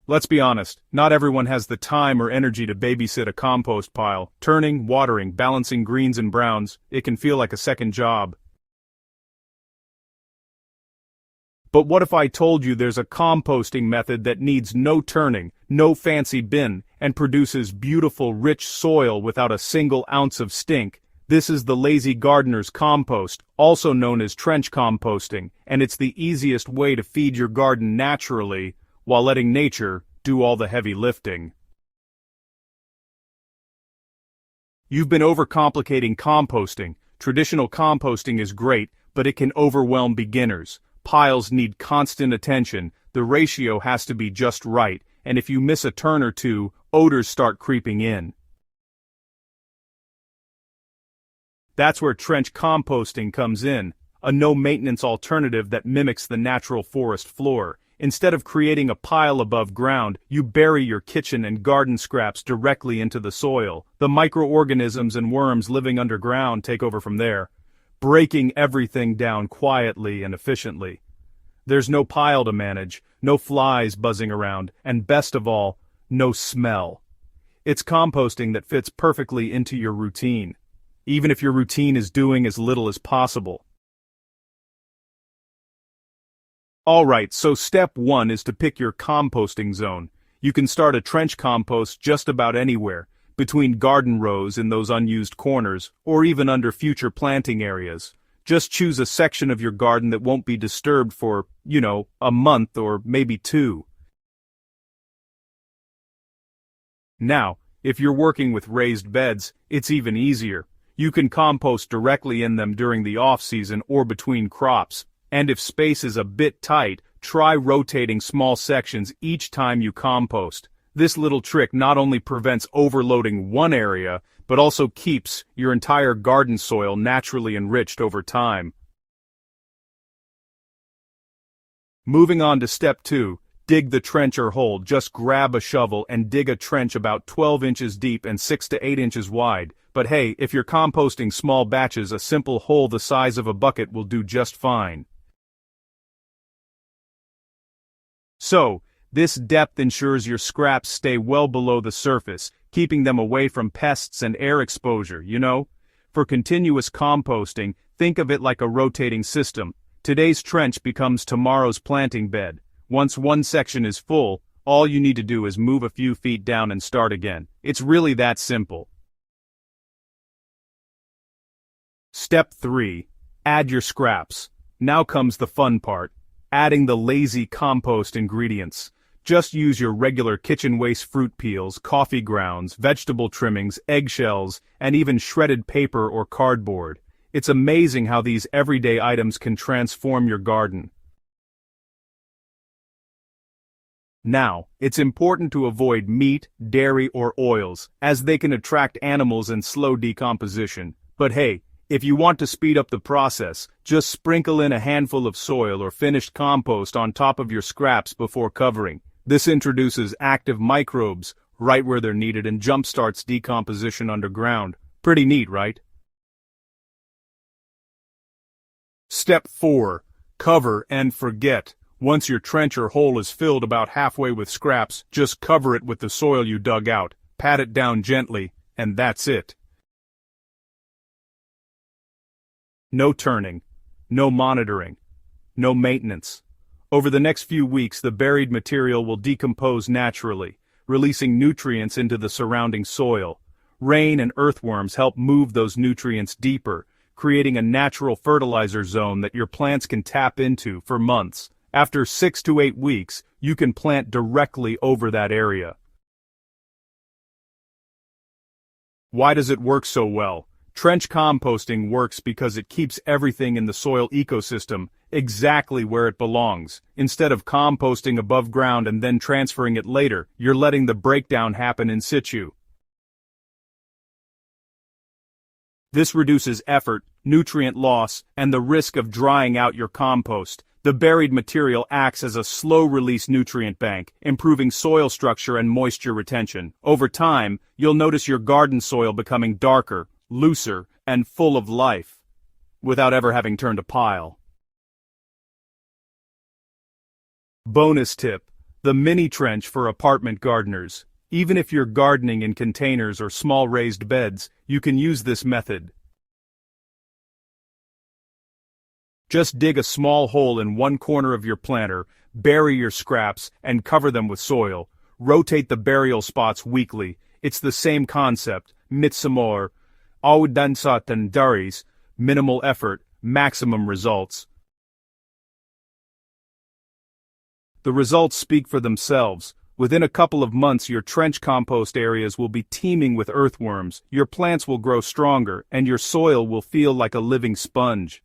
Let's be honest, not everyone has the time or energy to babysit a compost pile. Turning, watering, balancing greens and browns, it can feel like a second job. But what if I told you there's a composting method that needs no turning, no fancy bin, and produces beautiful, rich soil without a single ounce of stink? This is the lazy gardener's compost, also known as trench composting, and it's the easiest way to feed your garden naturally, while letting nature do all the heavy lifting. You've been overcomplicating composting. Traditional composting is great, but it can overwhelm beginners. Piles need constant attention, the ratio has to be just right, and if you miss a turn or two, odors start creeping in. That's where trench composting comes in, a no-maintenance alternative that mimics the natural forest floor. Instead of creating a pile above ground, you bury your kitchen and garden scraps directly into the soil. The microorganisms and worms living underground take over from there, breaking everything down quietly and efficiently. There's no pile to manage, no flies buzzing around, and best of all, no smell. It's composting that fits perfectly into your routine, even if your routine is doing as little as possible. Alright, so step 1 is to pick your composting zone. You can start a trench compost just about anywhere, between garden rows in those unused corners, or even under future planting areas. Just choose a section of your garden that won't be disturbed for, a month or maybe 2. Now, if you're working with raised beds, it's even easier. You can compost directly in them during the off-season or between crops. And if space is a bit tight, try rotating small sections each time you compost. This little trick not only prevents overloading one area, but also keeps your entire garden soil naturally enriched over time. Moving on to step 2, dig the trench or hole. Just grab a shovel and dig a trench about 12 inches deep and 6 to 8 inches wide. But hey, if you're composting small batches, a simple hole the size of a bucket will do just fine. So, this depth ensures your scraps stay well below the surface, keeping them away from pests and air exposure, For continuous composting, think of it like a rotating system. Today's trench becomes tomorrow's planting bed. Once one section is full, all you need to do is move a few feet down and start again. It's really that simple. Step 3. Add your scraps. Now comes the fun part. Adding the lazy compost ingredients. Just use your regular kitchen waste fruit peels, coffee grounds, vegetable trimmings, eggshells, and even shredded paper or cardboard. It's amazing how these everyday items can transform your garden. Now, it's important to avoid meat, dairy, or oils, as they can attract animals and slow decomposition. But hey, if you want to speed up the process, just sprinkle in a handful of soil or finished compost on top of your scraps before covering. This introduces active microbes right where they're needed and jumpstarts decomposition underground. Pretty neat, right? Step 4. Cover and forget. Once your trench or hole is filled about halfway with scraps, just cover it with the soil you dug out, pat it down gently, and that's it. No turning, no monitoring, no maintenance. Over the next few weeks, the buried material will decompose naturally, releasing nutrients into the surrounding soil. Rain and earthworms help move those nutrients deeper, creating a natural fertilizer zone that your plants can tap into for months. After 6 to 8 weeks, you can plant directly over that area. Why does it work so well? Trench composting works because it keeps everything in the soil ecosystem exactly where it belongs. Instead of composting above ground and then transferring it later, you're letting the breakdown happen in situ. This reduces effort, nutrient loss, and the risk of drying out your compost. The buried material acts as a slow-release nutrient bank, improving soil structure and moisture retention. Over time, you'll notice your garden soil becoming darker, looser, and full of life, without ever having turned a pile. Bonus tip: The mini trench for apartment gardeners. Even if you're gardening in containers or small raised beds, you can use this method. Just dig a small hole in one corner of your planter, bury your scraps, and cover them with soil. Rotate the burial spots weekly. It's the same concept, mitsamor, audansatan daris, minimal effort, maximum results. The results speak for themselves. Within a couple of months your trench compost areas will be teeming with earthworms, your plants will grow stronger, and your soil will feel like a living sponge.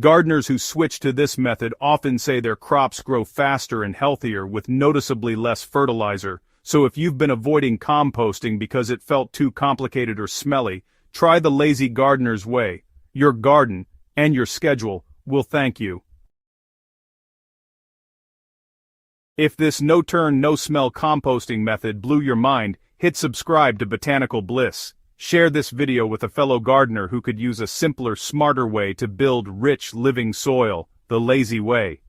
Gardeners who switch to this method often say their crops grow faster and healthier with noticeably less fertilizer, so if you've been avoiding composting because it felt too complicated or smelly, try the lazy gardener's way. Your garden, and your schedule, will thank you. If this no-turn, no-smell composting method blew your mind, hit subscribe to Botanical Bliss. Share this video with a fellow gardener who could use a simpler, smarter way to build rich, living soil, the lazy way.